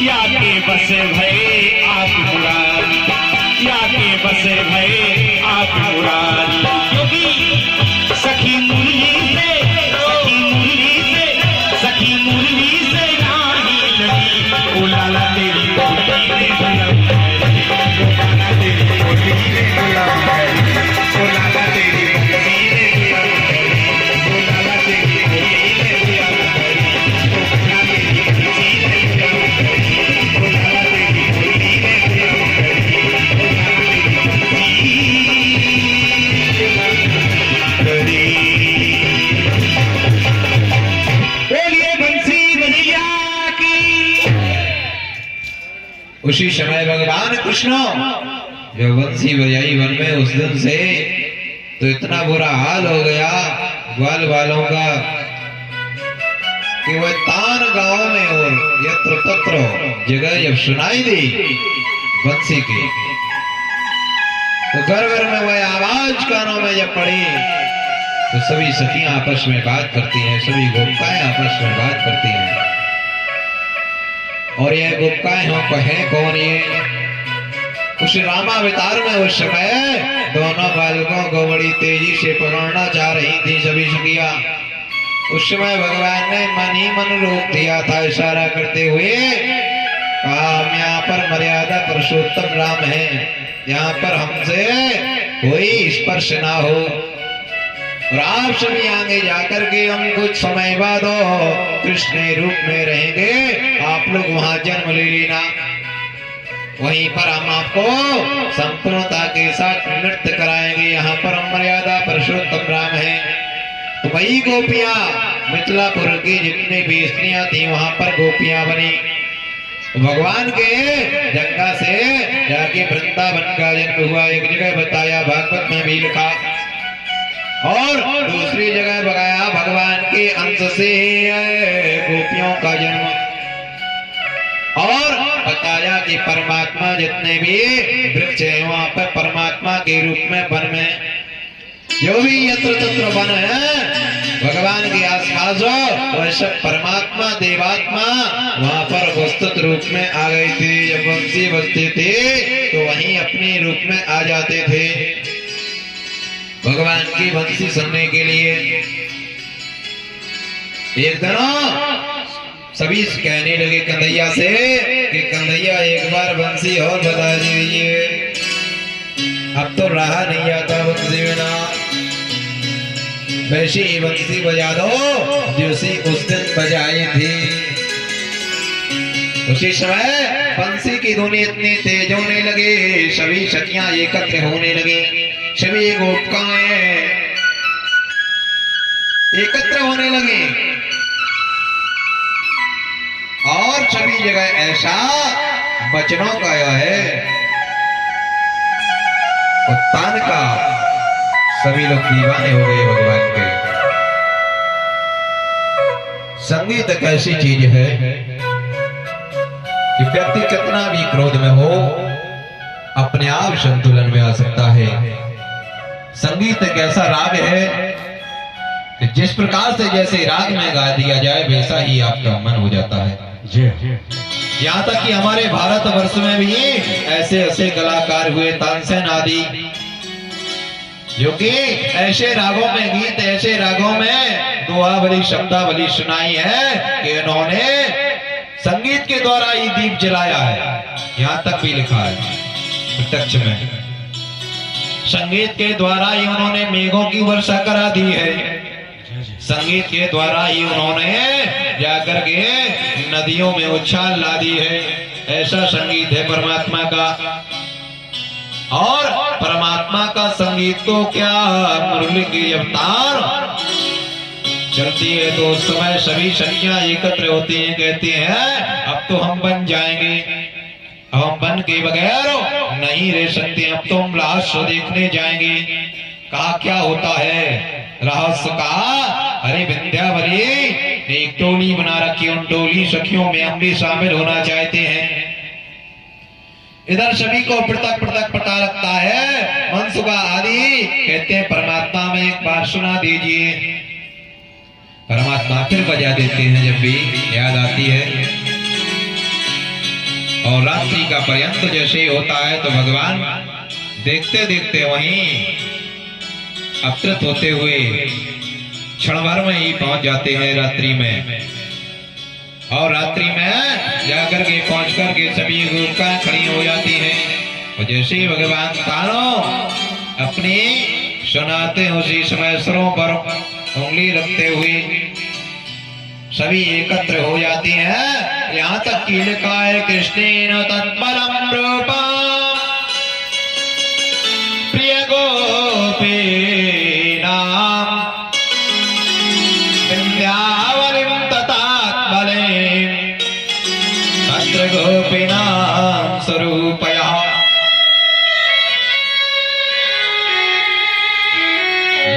या के बस भय आप मुरारी, या के बस भय आप मुरारी। क्योंकि सखी मुरली से, सखी मुरली से, सखी मुरली से नाही लगी, ओ लाला तेरी कोठी में गुलाब है, ओ लाला तेरी कोठी में गुलाब है, ओ लाला तेरी कोठी में गुलाब है, ओ लाला तेरी कोठी में गुलाब है, ओ लाला तेरी कोठी में गुलाब है, ओ लाला तेरी कोठी में गुलाब है, ओ लाला तेरी बोलिए बंसी बजैया की। उसी समय भगवान कृष्ण जो बंसी बजाई वन में, उस दिन से तो इतना बुरा हाल हो गया ग्वाल वालों का कि वह तान गांव में और यत्र तत्र जगह जब सुनाई दी बंसी की, तो घर घर में वह आवाज कानों में जब पड़ी तो सभी सखियां आपस में बात करती हैं, सभी गोपिकाएं आपस में बात करती हैं। और यह गोपिकाएं हो कहे कौन? ये उस रामावतार में उस समय दोनों बालकों को बड़ी तेजी से पकड़ना चाह रही थी सभी सखियां। उस समय भगवान ने मन ही मन रोक दिया था इशारा करते हुए, कहा हम यहाँ पर मर्यादा पुरुषोत्तम राम है, यहाँ पर हमसे कोई स्पर्श ना हो, और आप सभी आगे जाकर के हम कुछ समय बाद कृष्ण रूप में रहेंगे, आप लोग वहां जन्म ले लेना, वहीं पर हम आपको संपूर्णता के साथ नृत्य कराएंगे, यहाँ पर हम मर्यादा पुरुषोत्तम राम है। तो वही गोपियां मिथिलापुर की जितनी भी स्त्रियां थी वहां पर गोपियां बनी। भगवान के गंगा से जाके वृंदावन का जन्म हुआ, एक जगह बताया भागवत में भी लिखा, और दूसरी जगह बताया भगवान के अंश से गोपियों का जन्म, और बताया कि परमात्मा जितने भी वृक्ष हैं वहां पर परमात्मा के रूप में वन में जो भी यत्र तत्र वन है भगवान के आसपास वह सब परमात्मा देवात्मा वहां पर वस्तुत रूप में आ गए थे। जब बंसी बजते थे तो वहीं अपने रूप में आ जाते थे भगवान की बंसी सुनने के लिए। एक दिन सभी कहने लगे कन्हैया से कि कन्हैया एक बार बंसी और बजा दीजिए, अब तो रहा नहीं आता बंसी बिना, वैसी ही बंसी बजा दो जैसी उस दिन बजाई थी। उसी समय बंसी की धुन इतनी तेज होने लगे, सभी सखियां एकत्र होने लगे, सभी गोपिकाएं एकत्र होने लगे, और सभी जगह ऐसा बचनों का है उत्तान का, सभी लोग दीवाने हो गए भगवान के। संगीत एक ऐसी चीज है कि व्यक्ति कितना भी क्रोध में हो अपने आप संतुलन में आ सकता है। संगीत एक ऐसा राग है कि जिस प्रकार से जैसे राग में गा दिया जाए वैसा ही आपका मन हो जाता है। यहाँ तक कि हमारे भारत वर्ष में भी ऐसे ऐसे कलाकार हुए, तानसेन आदि, जो कि ऐसे रागों में गीत, ऐसे रागों में दुआवली शब्दावली सुनाई है कि इन्होंने संगीत के द्वारा ही दीप जलाया है। यहाँ तक भी लिखा है प्रत्यक्ष में, संगीत के द्वारा ही उन्होंने मेघों की वर्षा करा दी है, संगीत के द्वारा ही उन्होंने जाकर के नदियों में उछाल ला दी है। ऐसा संगीत है परमात्मा का, और परमात्मा का संगीत तो क्या मुरली की अवतार चलती है तो उस समय सभी सखियां एकत्र होती हैं, कहती हैं अब तो हम बन जाएंगे, अब हम बन के बगैर नहीं रह सकते, अब तो हम रहस्य देखने जाएंगे। कहा क्या होता है रहस्य? कहा अरे विंध्यावली एक टोली बना रखी, उन टोली सखियों में हम भी शामिल होना चाहते हैं। इधर सभी को पृथक पृथक पता लगता है, मनसुबा आदि कहते हैं परमात्मा में एक बार सुना दीजिए। परमात्मा फिर बजा देते हैं जब भी याद आती है। और रात्रि का पर्यंत जैसे होता है तो भगवान देखते देखते वहीं अवतरित होते हुए क्षण भर में ही पहुंच जाते हैं रात्रि में। और रात्रि में जाकर के पहुंच करके सभी गोपिकां खड़ी हो जाती हैं। और जैसे ही भगवान तारो अपनी सुनाते उसी समय सिरों पर उंगली रखते हुए सभी एकत्र हो जाती हैं। यहाँ तक कि लिखा है कृष्णेन तत्परम रूपम प्रिय गोपीनाम विंध्यावलिं ततात्मलें तत्र गोपीनाम स्वरूपया।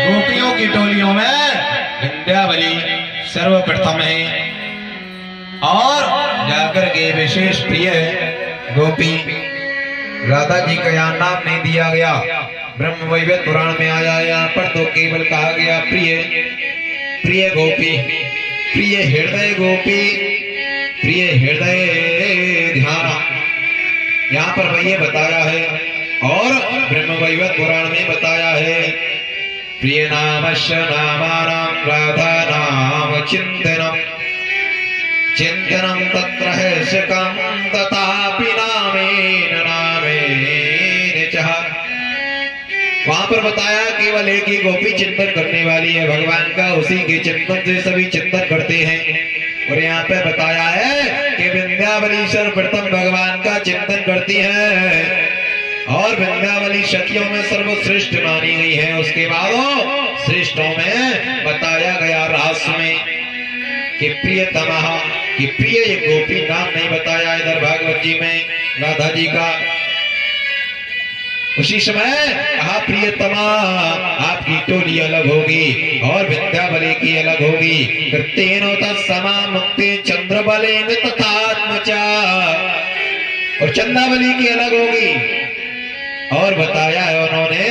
गोपियों की टोलियों में विंध्यावली सर्वप्रथम है और जाकर के विशेष प्रिय गोपी राधा जी का यहाँ नाम नहीं दिया गया। ब्रह्म वैवर्त पुराण में आया, यहाँ पर तो केवल कहा गया प्रिय प्रिय गोपी, प्रिय हृदय गोपी, प्रिय हृदय ध्यान, यहाँ पर वही बताया है। और ब्रह्म वैवर्त पुराण में बताया है प्रिय नामस्य नामानां राधा नाम चिंतनम चिंतनम तत्र है सकम तथापि नामेन नामेन चह। वहां पर बताया केवल एक ही गोपी चिंतन करने वाली है भगवान का, उसी के चिंतन से सभी चिंतन करते हैं। और यहाँ पे बताया है कि विंध्यावली सर्वप्रथम भगवान का चिंतन करती है और विंध्यावली सखियों में सर्वश्रेष्ठ मानी गई है। उसके बाद श्रेष्ठों में बताया गया रास में कि प्रियतमा, कि प्रिय एक गोपी नाम नहीं बताया इधर भागवत जी में राधा जी का। उसी समय कहा प्रियतमा आपकी टोली अलग होगी और विंध्यावली की अलग होगी। कृत्येन तत्समा मुक्ति चंद्रबलेन तथात्मचा, और चंद्रावली की अलग होगी। और बताया है उन्होंने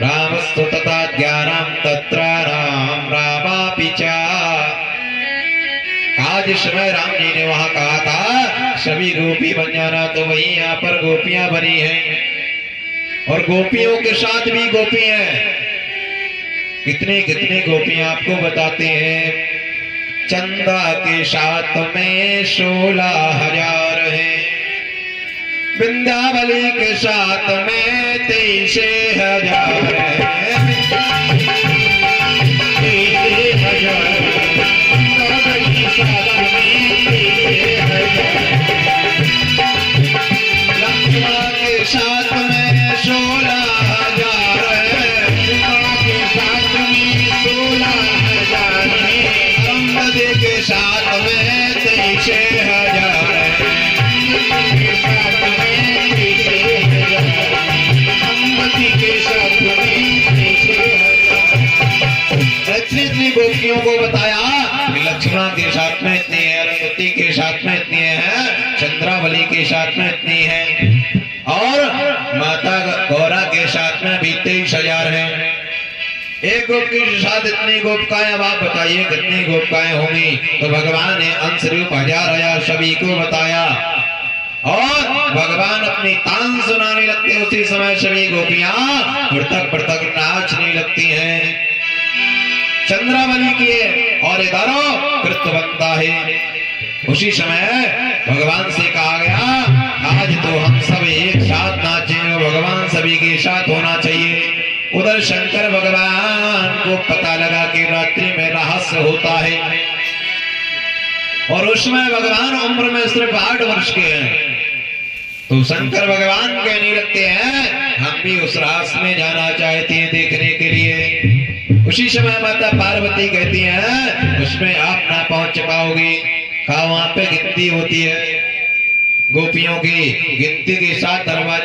रामस्तु तथा ज्ञानम तत्र राम रामापि च। आज जिस समय राम जी ने वहां कहा था सभी गोपी बन जाना, तो वही यहाँ पर गोपियां बनी हैं और गोपियों के साथ भी गोपी हैं। कितने कितने गोपियां आपको बताते हैं। चंदा के साथ में 16,000 है, विंध्यावली के साथ में 23,000 है, 23,000 के साथ में 23,000, लक्ष्मण के साथ में 16,000 है, के साथ में 16,000 है, संबंधी के साथ में 23,000 है, के साथ में इतनी गोपियों को बताया कि लक्ष्मण के साथ में इतनी है, रंगवती के साथ में इतनी है, चंद्रावली के साथ में इतनी है और माता गौरा के साथ में भी 23,000 है। एक गोपी के साथ इतनी गोपिकाएं, अब आप बताइए कितनी गोपिकाएं होंगी। तो भगवान ने अंश रूप 1000 सभी को बताया और भगवान अपनी तान सुनाने लगते। उसी समय सभी गोपियां पृथक पृथक नाचने लगती हैं। चंद्रावली की है और इधरों कृत्य बनता है। उसी समय भगवान से कहा गया आज तो हम सब एक साथ नाचें, भगवान सभी के साथ होना चाहिए। उधर शंकर भगवान को पता लगा कि रात्रि में रहस्य होता है और उसमें भगवान उम्र में सिर्फ 8 वर्ष के हैं। तो शंकर भगवान कहने लगते हैं हम भी उस रहस्य में जाना चाहते हैं देखने के लिए। उसी समय माता पार्वती कहती हैं उसमें आप ना पहुंच पाओगे। कहा वहां पे गिनती होती है, गोपियों की गिनती के साथ दरवाजा